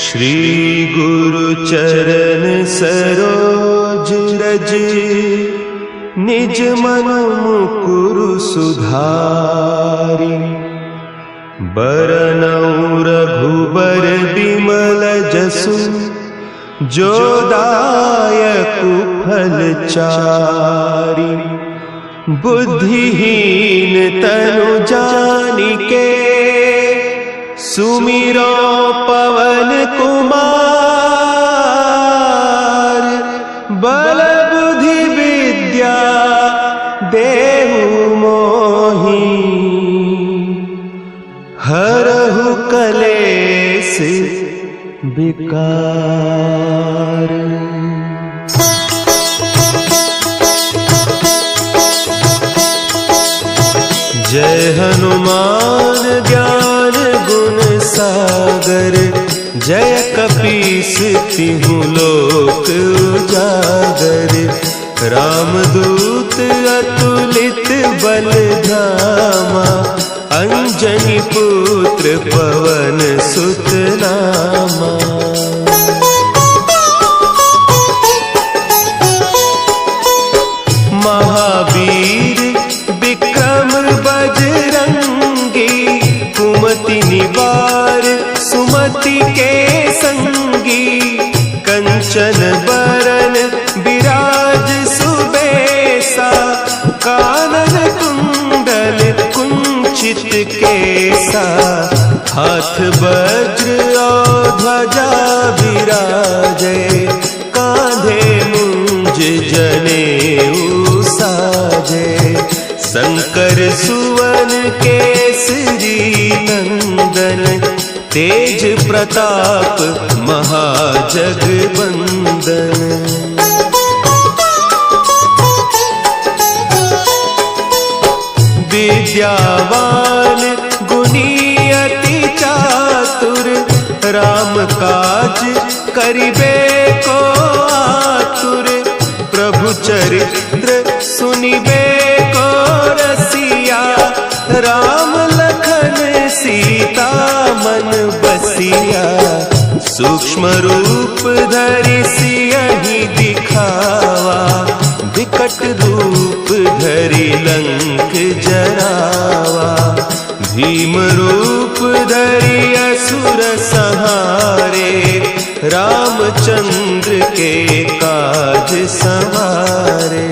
श्री गुरु चरण सरोज रज, निज मन मुकुरु सुधारि। बरनउँ रघुबर बिमल जसु, जो दायकु फल चारि। बुद्धिहीन तनु जानिके, सुमिरो पवन कुमार। बल बुद्धि विद्या देहु मोहि, हरहु कलेस विकार। जय हनुमान ज्ञान गुण सागर, जय कपीस तिहु लोक उजागर। रामदूत अतुलित बल धामा, अंजनी पुत्र पवन सुत नामा। महावीर विक्रम बजरंगी, कुमति निवार सुमति के संगी। कंचन बरन विराज सुबेसा, कानन कुंडल कुंचित केसा। हाथ वज्र और ध्वजा विराजे, कांधे मुंज जनेऊ साजे। शंकर सुवन केसरी नंदन, तेज प्रताप महाजगवंदन। विद्यावान गुणी अति चातुर, राम काज करिबे को आतुर। प्रभु चरित्र सुनिबे को रसिया, राम लखन सीता मन बसिया। सूक्ष्म रूप धरि सियहि दिखावा, विकट रूप धरि लंक जरावा। भीम रूप धरि असुर संहारे, रामचंद्र के काज सवारे।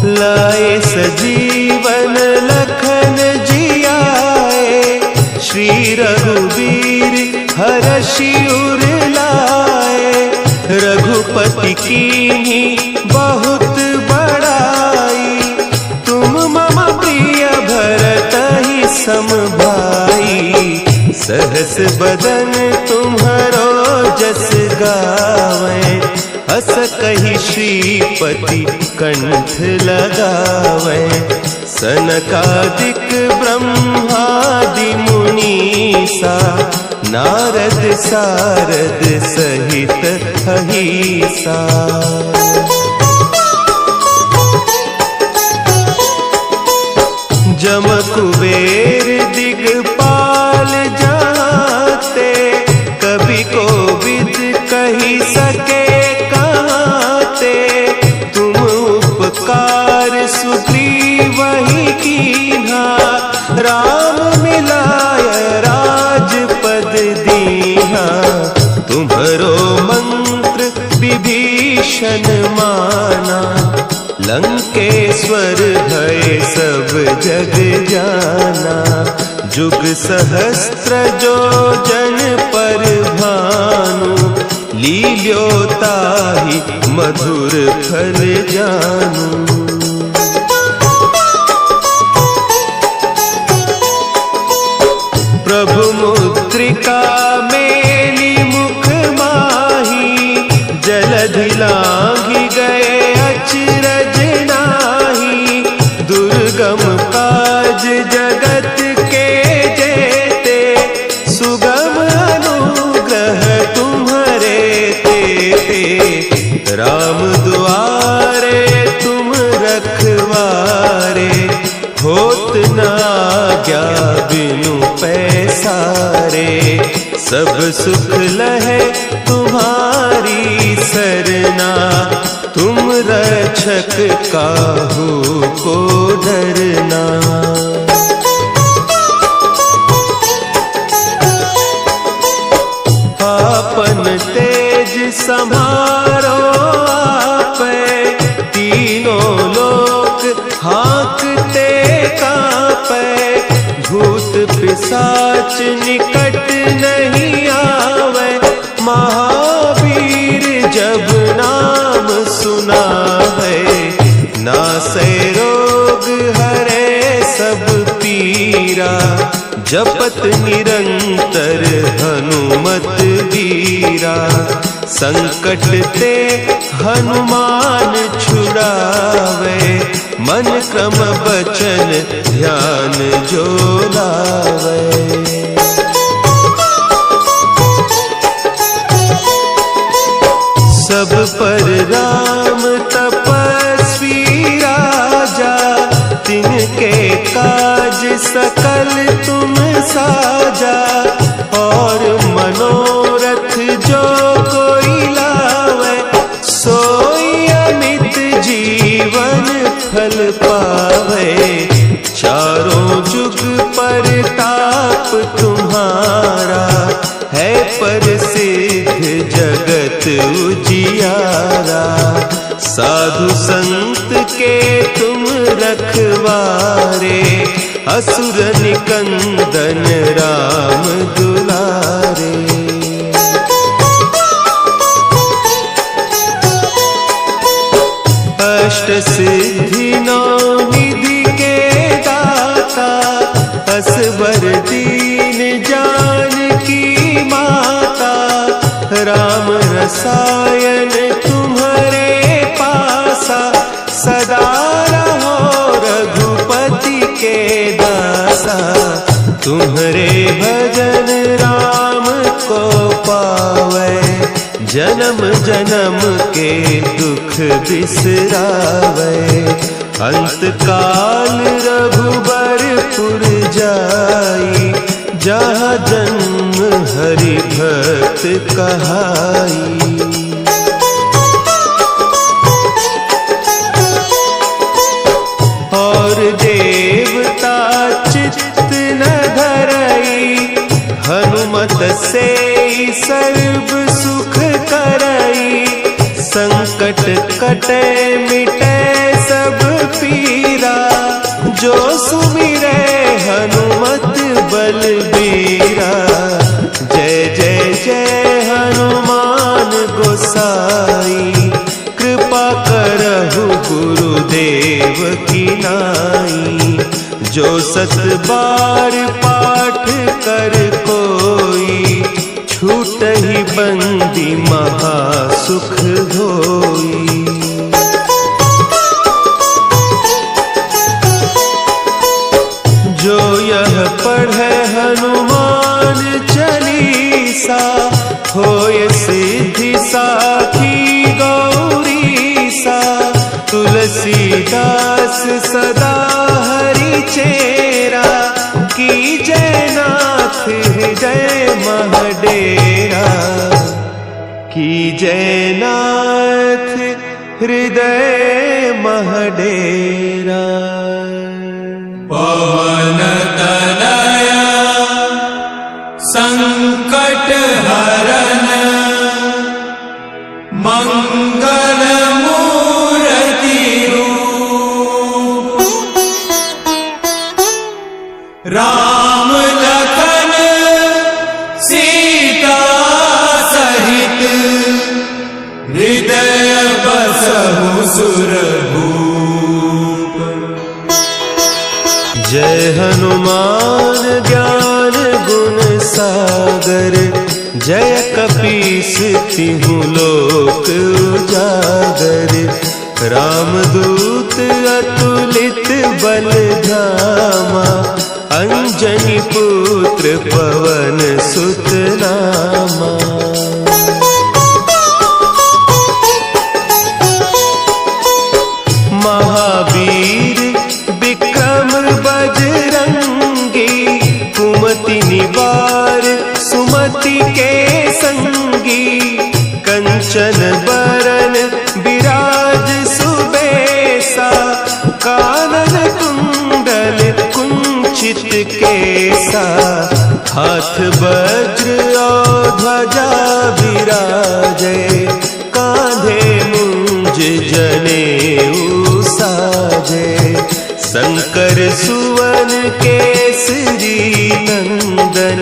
लाए सजीवन लखन जियाए, श्री रघुवीर हरषि उर लाए। रघुपति कीन्ही बहुत बड़ाई, तुम मम प्रिय भरतहि सम भाई। सहस बदन तुम्हरो जस गावें, हस कहि श्रीपति कंठ लगावें। सनकादिक ब्रह्मादि मुनीसा, नारद सारद सहित अहीसा। जम कुबेर दिगपाल जाते, कवि कोविद कहि सके कहते। तुम उपकार सुग्रीवहि कीन्हा, राम मिलाय राजपद दीन्हा। तुम्हरो मंत्र विभीषण माना, लंकेश्वर भय सब जग जाना। जुग सहस्त्र जो जन पर भानु, लील्योताहि मधुर फल जानू। प्रभु मुद्रिका मेली मुख माही, जलधि लांघि गए अचरज नाही। दुर्गम काज जगत के जेते, सुगम अनुग्रह तुम्हरे तेते। राम दुआरे तुम रखवारे, हो होत न आज्ञा बिनु पैसारे। सब सुख लहे तुम्हारी सरना, तुम रक्षक काहू को डरना। आपन तेज सम्हारो आपै, तीनों लोक हाँकते कांपै। भूत पिशाच निकट नहीं आवे, महावीर जब नाम सुनावे। नासै रोग हरे सब पीरा, जपत निरंतर हनुमत बीरा। संकट ते हनुमान छुड़ावे, मन क्रम बचन ध्यान जो लावे। सब पर राम तपस्वी राजा, तिनके काज सकल तुम साजा। और मनोरथ जो कोई लावे, सोई अमित जीवन फल पावे। चारों जुग परताप तुम्हारा, है प्रसिद्ध जगत उजियारा। साधु संत के तुम रखवारे, असुर निकंदन राम दुलारे। अष्ट सिद्धि नौ निधि के दाता, असवर दीन जानकी माता। राम रसायन तुम्हारे पासा, सदा रहो रघुपति के दासा। तुम्हारे भजन राम को पावे, जन्म जन्म के दुख बिसरावे। अंत काल रघुबरपुर जाई, जहाँ जन्म हरि भक्त कहाई। और देवता चित्त न धरई, हनुमत से सर्व सुख करई। संकट कटे मिटे सब पीरा, जो सुमिरे हनुमत बलबीरा। जय जय जय हनुमान गोसाई, कृपा करहु गुरुदेव की नाई। जो सत बार पाठ कर कोई, छूटहि बंदी महा सुख होई। जो यह पढ़े हनुमान चालीसा, होय सिद्धि साखी गौरीसा। तुलसीदास सदा हरि चेरा, की जयनाथ हृदय महडेरा। की जयनाथ हृदय महडेरा। पवन तनया संकट हरन, मंगल मूर्ति रूप। राम लखन सीता सहित, हृदय बसहु सुरभूप। जय हनुमान ज्ञान गुण सागर, जय कपीस तिहु लोक उजागर। रामदूत अतुलित बल धामा, अंजनी पुत्र पवन सुत नामा। महावीर विक्रम बजरंगी, कुमति निवार सुमति के संगी। कंचन बरन विराज सुबेसा, कानन कुंडल कुंचित केसा। हाथ वज्र और ध्वजा विराजे, कांधे मुंज जनेऊ साजे। शंकर सुवन केसरी नंदन,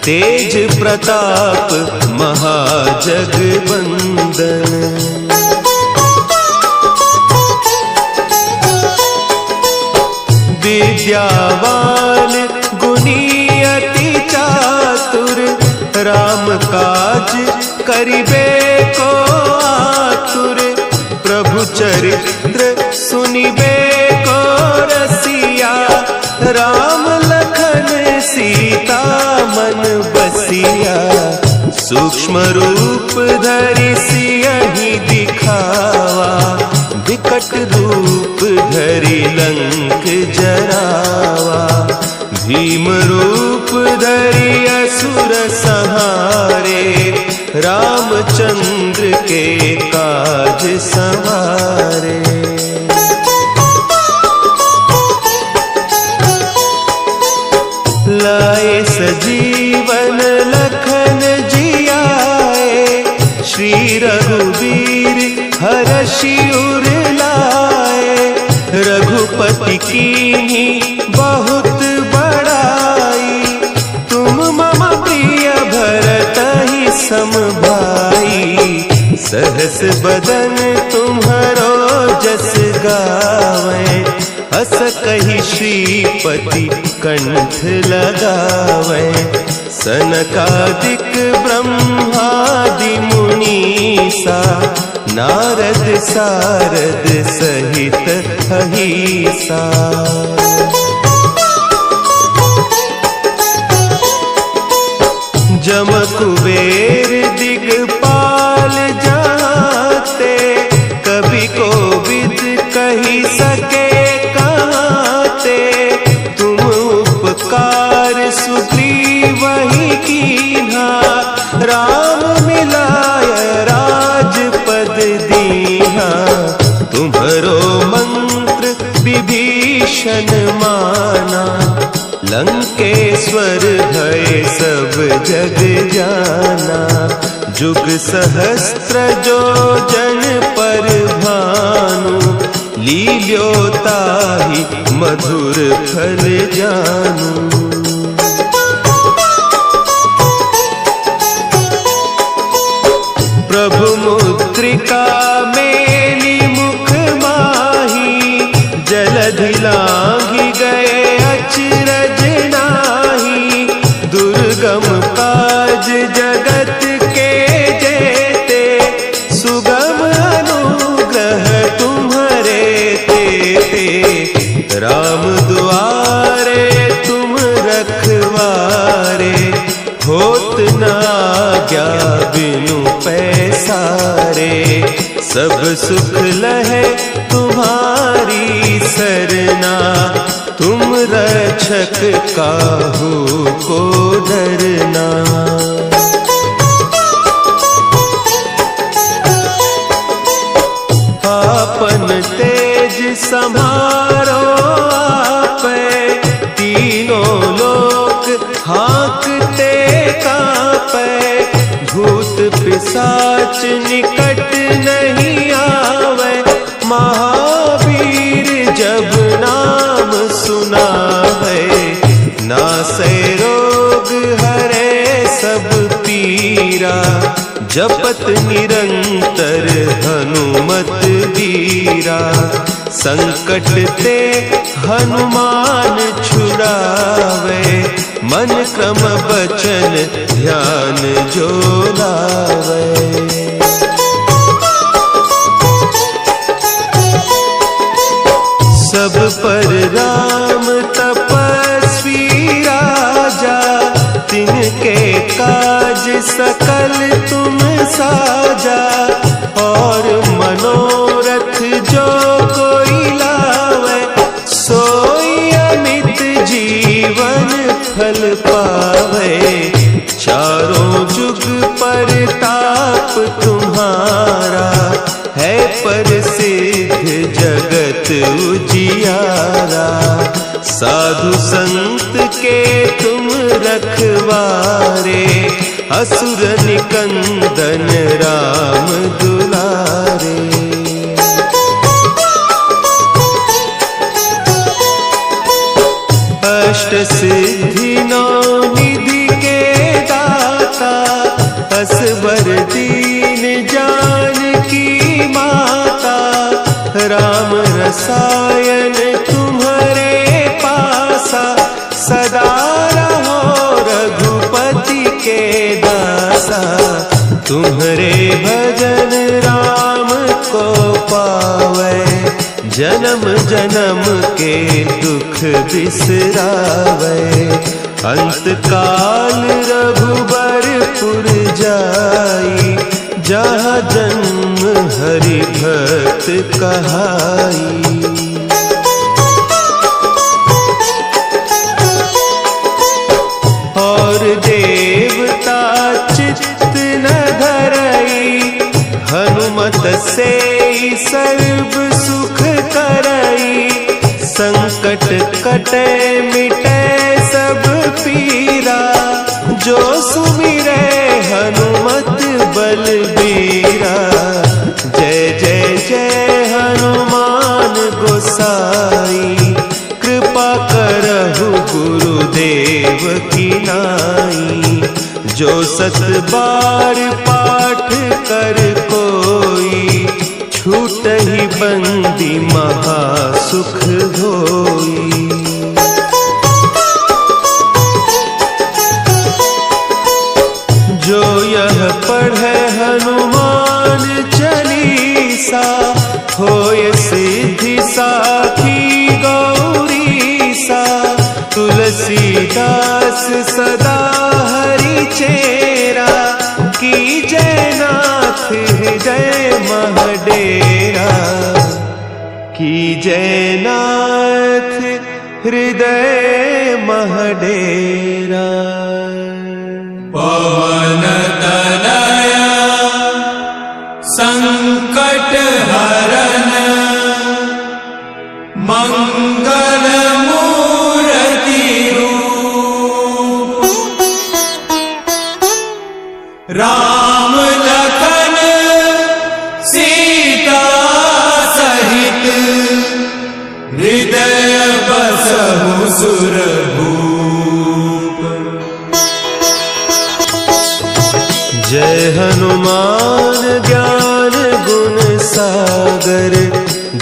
तेज प्रताप महाजगवंदन। विद्यावान गुणी अति चातुर, राम काज करिबे को आतुर। प्रभु चरित्र सुनिबे को रसिया, राम लखन सीता मन बसिया। सूक्ष्म रूप धरि सियहि दिखावा, विकट रूप धरि लंक जरावा। भीम रूप धरि असुर संहारे, रामचंद्र के काज संवारे। लाए सजीवन लखन जियाए, श्री रघुवीर हरषि उर लाए। रघुपति कीन्ही बहुत बड़ाई, तुम मम प्रिय भरतहि सम भाई। सहस बदन तुम्हरो जस गावें, हस कहि श्रीपति कंठ लगावें। सनकादिक ब्रह्मादि मुनीसा, नारद सारद सहित अहीसा। जम कुबेर दिगपाल जाते, कवि कोविद कही सके कहते। तुम उपकार सुग्रीवहि कीन्हा, राम मिलाय राजपद दीन्हा। तुम्हरो मंत्र विभीषण माना, लंकेश्वर भय सब जग जाना। जुग सहस्त्र जो जन पर भानु, लील्योताहि मधुर फल जानू। प्रभु मुद्रिका मेली मुख माही, जलधि लांघि गए अचरज नाही। दुर्गम काज जगत के जेते, सुगम अनुग्रह तुम्हरे तेते। राम दुआरे तुम रखवारे, होत न आज्ञा बिनु पैसारे। सब सुख लहे तुम्हारी सरना, तुम रक्षक काहू को डरना। आपन तेज सम्हारो आपे, तीनों लोक हाँकते कांपे। भूत पिशाच निकट नहीं आवे, महावीर जब नाम सुनावे। नासै रोग हरे सब पीरा, जपत निरंतर हनुमत बीरा। संकट ते हनुमान छुड़ावे, मन क्रम बचन ध्यान जो लावे। सब पर राम तपस्वी राजा, तिनके काज सकल तुम साजा। और मनोरथ जो कोई लावे, सोई अमित पावे। चारों जुग परताप तुम्हारा है प्रसिद्ध जगत उजियारा। साधु संत के तुम रखवारे, असुर निकंदन राम दुलारे। अष्ट सिद्धि नौ निधि के दाता, असवर दीन जानकी माता। राम रसायन तुम्हारे पासा, सदा रहो रघुपति के दासा। तुम्हारे भजन राम को पावे, जन्म जन्म के दुख बिसरावे। अंत काल रघुबरपुर जाई, जहाँ जन्म हरि भक्त कहाई। और देवता चित्त न धरई, हनुमत से सर्व सुख करई। संकट कटे मिटे सब पीरा, जो सुमिरे हनुमत बलबीरा। जय जय जय हनुमान गोसाई, कृपा करहु गुरुदेव की नाई। जो सत बार पाठ कर कोई, छूटहि बंदी महासुख होई। जो यह पढ़े हनुमान चालीसा, होय सिद्धि साखी गौरीसा। तुलसीदास सदा हरि चेरा, की जयनाथ हृदय महडेरा। की जयनाथ हृदय महडेरा। पवन तनया संकट हरन, मंगल मूर्ति रूप। राम लखन सीता सहित, हृदय बसहु सुरभूप। जय हनुमान ज्ञान गुण सागर,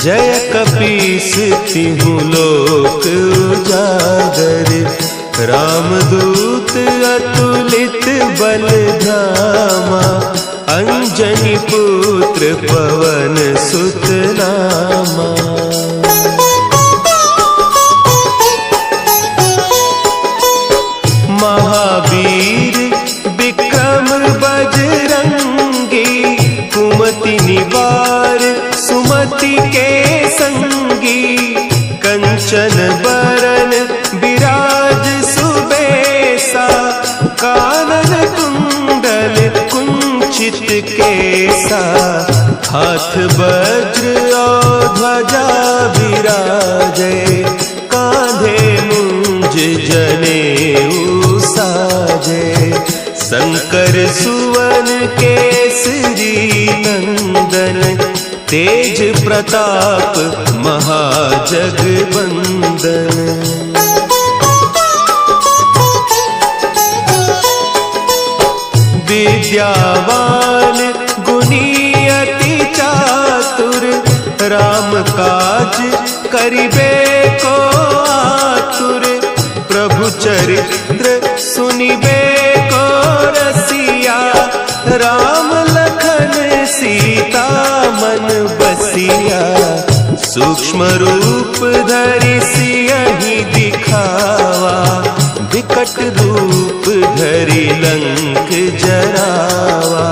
जय कपीस तिहु लोक उजागर। रामदूत अतुलित बल धामा, अंजनी पुत्र पवन सुत नामा। महावीर विक्रम बजरंगी, कुमति निवार सुमति के संगी। कंचन बरन विराज सुबेसा, कानन कुंडल कुंचित केसा। हाथ वज्र और ध्वजा विराजे, कांधे मुंज जनेऊ साजे। शंकर सुवन केसरी नंदन, तेज प्रताप महाजगवंदन। विद्यावान गुणी अति चातुर, राम काज करिबे को आतुर। प्रभु चरित्र सुनिबे को रसिया, राम लखन सीता मन बसिया। सूक्ष्म रूप धरि सियहि दिखावा, विकट रूप धरि लंक जरावा।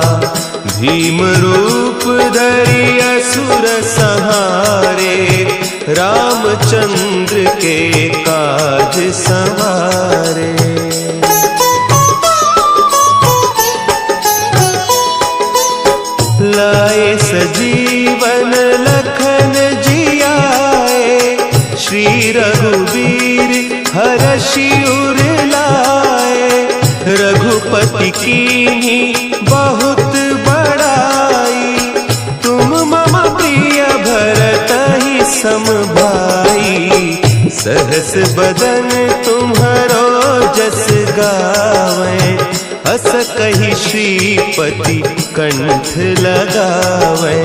भीम रूप धरि असुर संहारे, रामचंद्र के काज सवारे। रघुवीर हरषि उर लाए, रघुपति कीन्ही बहुत बड़ाई, तुम मम प्रिय भरतहि सम भाई, सहस बदन तुम्हरो जस गावे, हस कहि श्रीपति कंठ लगावे,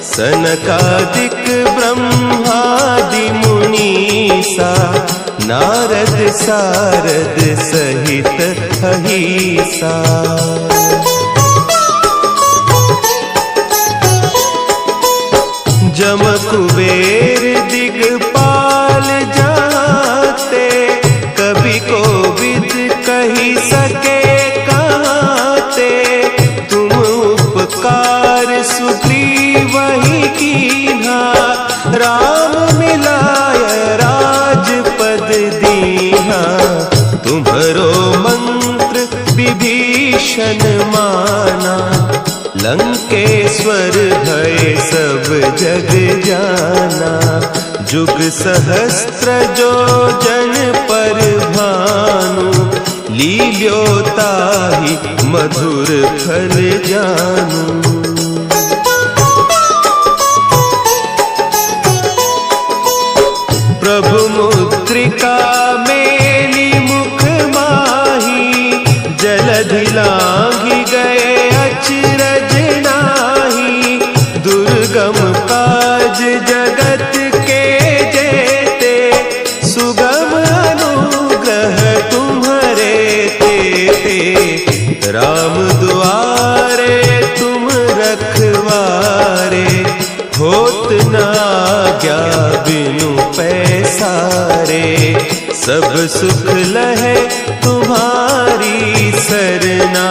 सनकादिक ब्रह्मादि मुनीसा, नारद सारद सहित अहिसा। जम कुबेर दिगपाल जाते, कवि कोविद कही सके कहते, तुम उपकार सुग्रीवहि कीन्हा, राम मिलाय राजपद दीन्हा, तुम्हरो मंत्र विभीषण माना, लंकेश्वर भय सब जग जाना, जुग सहस्त्र जो जन पर भानु, लील्योताहि मधुर फल जानू। प्रभु मुद्रिका मेली मुख माही, जलधि लांघि गए अचरज नाही, दुर्गम काज जगत के जेते, सुगम अनुग्रह तुम्हरे तेते, राम दुआरे तुम रखवारे, होत न आज्ञा बिनु पैसारे, सब सुख लहे तुम्हारी सरना,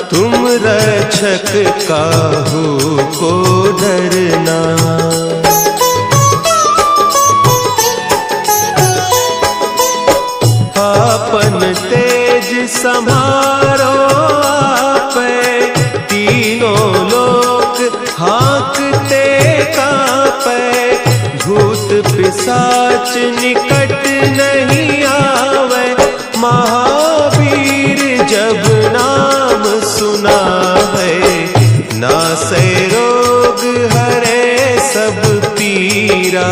तुम रक्षक काहू को डरना। आपन तेज समारो आपै, तीनों लोक हाँकते कांपै, भूत पिशाच निकट नहीं आवे, महावीर जब नाम सुना है, नासै रोग हरे सब पीरा,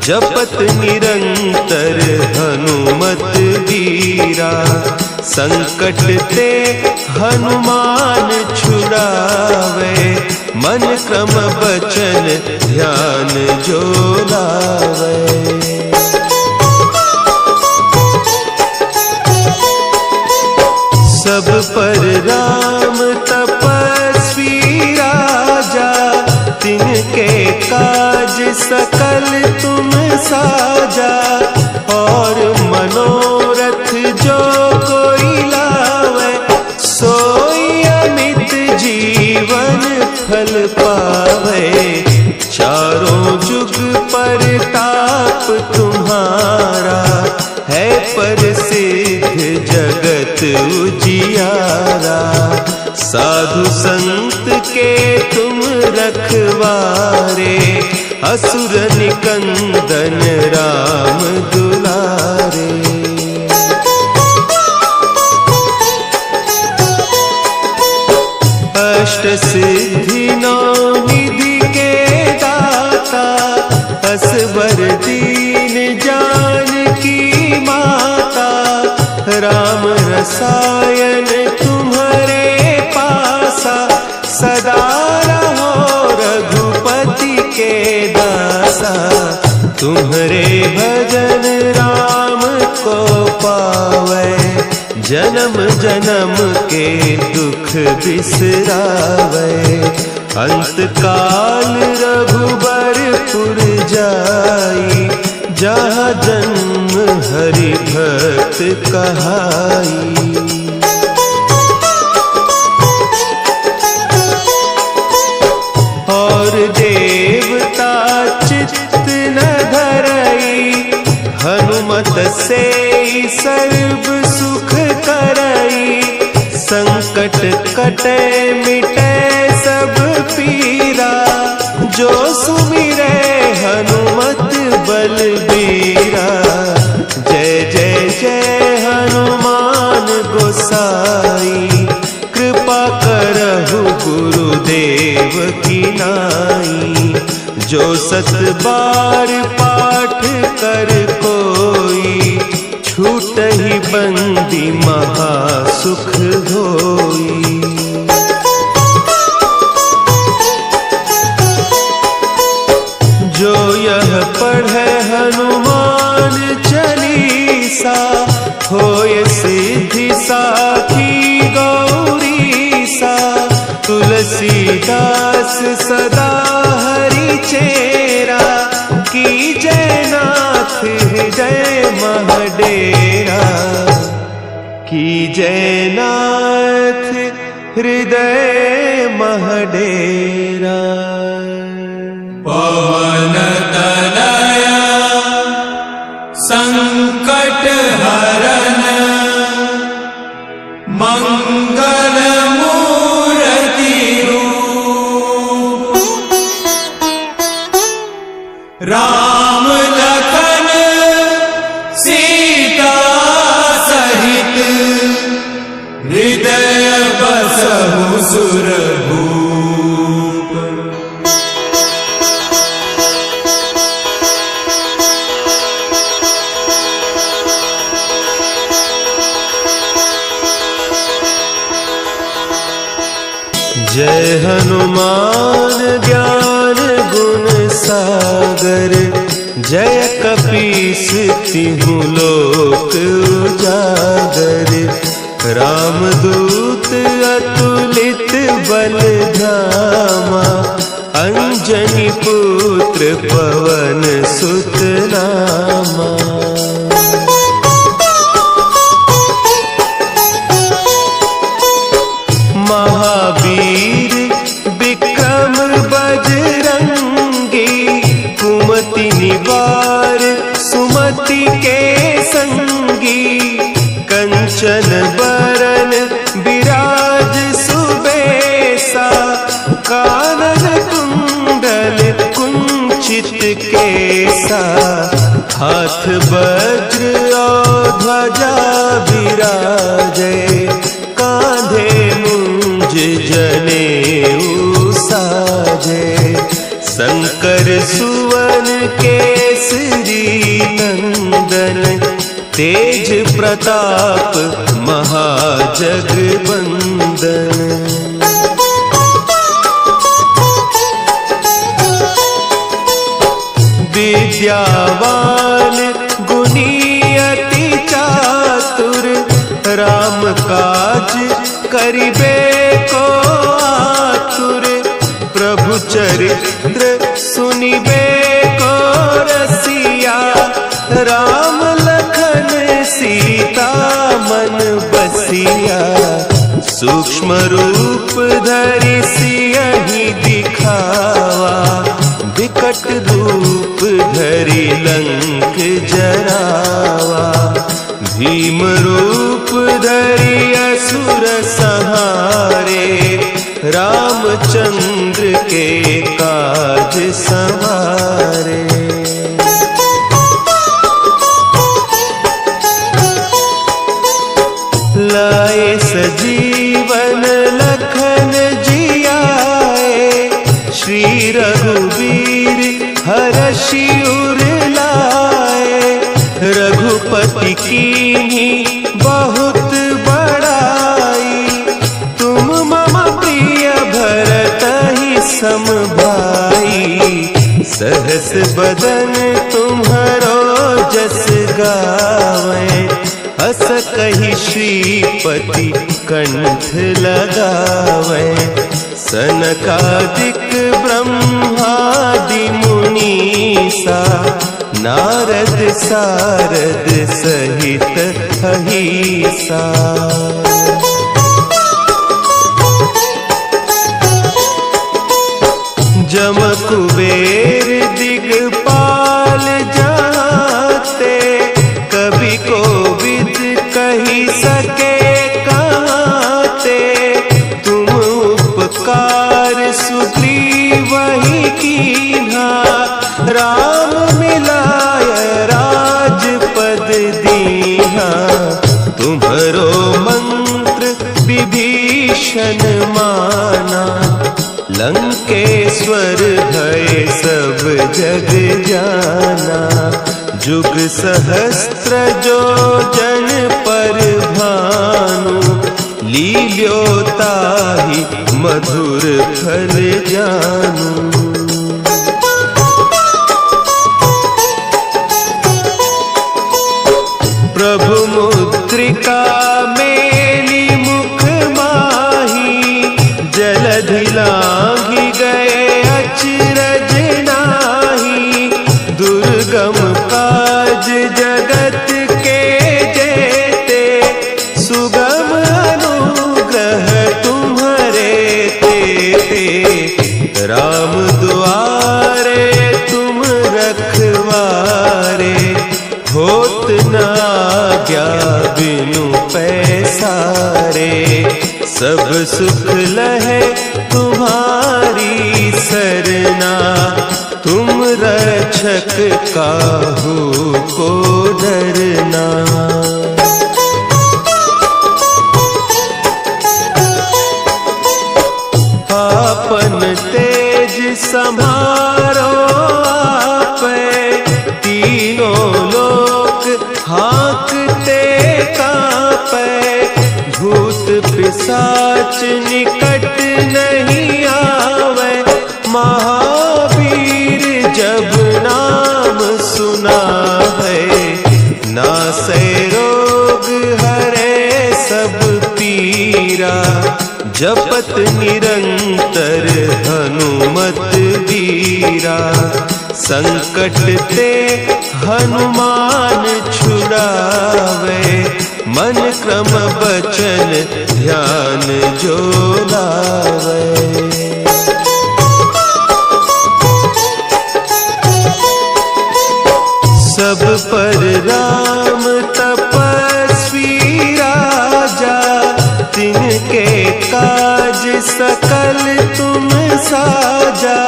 जपत निरंतर हनुमत बीरा, संकट ते हनुमान छुड़ावे, मन क्रम बचन ध्यान जो लावे। सब पर राम तपस्वी राजा, तिनके काज सकल तुम साजा, और मनोरथ जो कोई लावे, सोई अमित जीवन फल पावे, चारों जुग परताप तुम्हारा, है प्रसिद्ध जगत उजियारा, साधु संत के तुम रखवारे, असुर निकंदन राम दुलारे। अष्ट सिद्धि नौ निधि के दाता, असवर दीन जानकी माता, राम रसायन तुम्हारे पासा, सदा रहो रघुपति के दासा, तुम्हारे भजन राम को पावे, जन्म जन्म के दुख बिसरावे, अंत काल रघुबरपुर जाई, जहाँ जन्म हरि भक्त कहाई। और देवता चित्त न धरई, हनुमत से सर्व सुख करई, संकट कटे मिटे सब पीरा, जो सुमिरे हनुमत बलबीरा, नाई। जो 7 बार पाठ कर कोई, छूट ही बंदी महासुख होई। जो यह पढ़े हनुमान चालीसा, होय सिद्धि साखी गौरीसा। तुलसीदास सदा हरि चेरा, कीजै नाथ हृदय मह डेरा। कीजै नाथ हृदय मह डेरा। पवन तनय संकट हरन, मंगल मूर्ति रूप। राम लखन सीता सहित, हृदय बसहु सुरभूप। जय हनुमान ज्ञान गुण सागर, जय कपीस तिहु लोक उजागर। रामदूत अतुलित बल धामा, अंजनी पुत्र पवन सुत नामा। महावीर विक्रम बजरंगी, कुमति निवार सुमति के संगी। कंचन बरन विराज सुबेसा, कानन कुंडल कुंचित केसा। हाथ वज्र और ध्वजा विराजे, कांधे मुंज जनेऊ साजे। शंकर सुवन केसरी नंदन, तेज प्रताप महाजगबंदन। विद्यावान गुणी अति चातुर, राम काज करिबे को आतुर। प्रभु चरित्र सुनिबे को रसिया, राम लखन सीता मन बसिया। सूक्ष्म रूप धरि सियहि दिखावा, विकट रूप धरि लंक जरावा। भीम रूप धरि असुर संहारे, रामचंद्र के काज संवारे। लाए सजीवन लखन जियाए, श्री रघुवीर हरषि उर लाए। रघुपति कीन्ही बहुत बड़ाई, तुम मम प्रिय भरतहि सम भाई। सहस बदन तुम्हरो जस गावें, हस कहि श्रीपति कंठ लगावें। सनकादिक ब्रह्मादि मुनीसा, नारद सारद सहित अहीसा। जम कुबेर दिगपाल जाते, कवि कोविद कही सके कहते। तुम उपकार सुग्रीव ही कीन्हा, राम मिलाय राजपद दीन्हा। तुम्हरो मंत्र विभीषण माना, लंकेश महेश्वर भय सब जग जाना। जुग सहस्त्र जो जन पर भानु, लील्योताहि मधुर फल जानू। प्रभु मुद्रिका मेली मुख माही, जलधि लांघि गए अचरज नाही। दुर्गम काज जगत के जेते, सुगम अनुग्रह तुम्हारे तेते। राम दुआरे तुम रखवारे, होत न आज्ञा बिनु पैसारे। सब सुख लहे तुम्हारी सरना, तुम रक्षक काहू को डरना। आपन तेज समारो आपे, तीनों लोक हाँकते कांपे। भूत पिशाच निकट नहीं आवे, महावीर जब नाम सुनावे। नासै रोग हरे सब पीरा, जपत निरंतर हनुमत बीरा। संकट ते हनुमान छुड़ावे, मन क्रम बचन ध्यान जो लावे। सब पर राम तपस्वी राजा, तिनके काज सकल तुम साजा।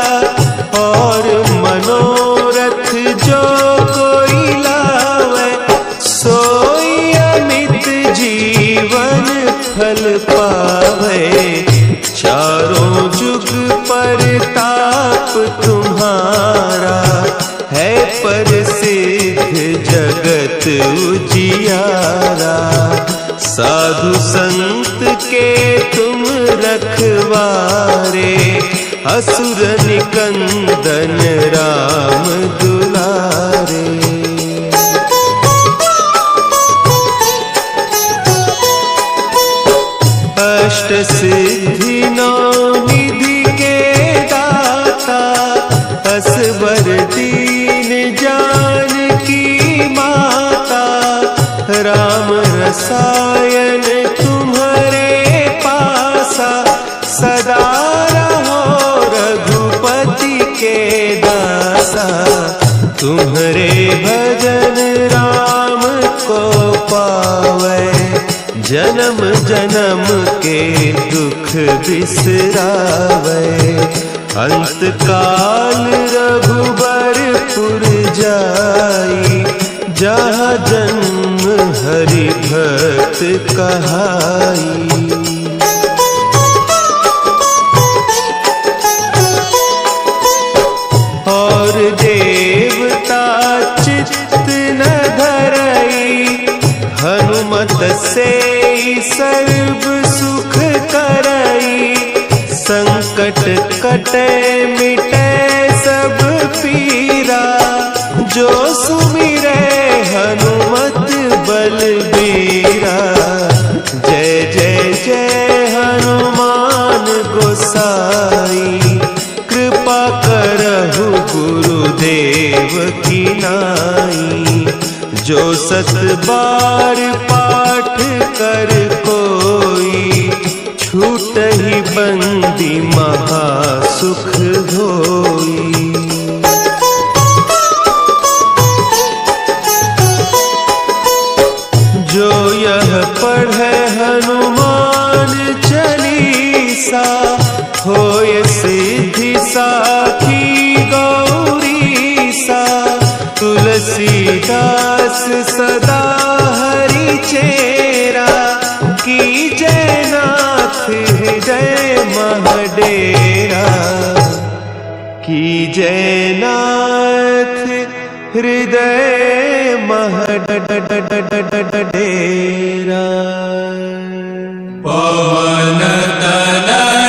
और मनोरथ जो कोई लावे, सोई अमित जीवन फल पावे। चारों जुग परताप तुम्हारा, है प्रसिद्ध जगत उजियारा। साधु संत के तुम रखवारे, असुर निकंदन राम दुलारे। अष्ट सिद्धि नौ निधि के दाता, असवर दीन जानकी माता। राम रसायन तुम्हारे पासा, सदा रहो रघुपति के दासा। तुम्हारे भजन राम को पावे, जन्म जन्म के दुख बिसरावे। अंत काल रघुबरपुर जाई, जहाँ जन्म हरि भक्त कहाई। और देवता चित्त न धरई, हनुमत से सर्व सुख करई। संकट कटे मिटे सब पीरा, जो सुमिरे हनुमत बलबीरा। जय जय जय हनुमान गोसाई, कृपा करहु गुरुदेव की नाई। जो सत बार पाठ कर कोई, छूटहि बंदी महा सुख होई। जो यह पढ़े हनुमान चालीसा, होय सिद्धि साखी गौरीसा। तुलसीदास सदा हरि चेरा, की जय नाथ हृदय महडेरा। जयनाथ हृदय मह डेरा। पवन तनय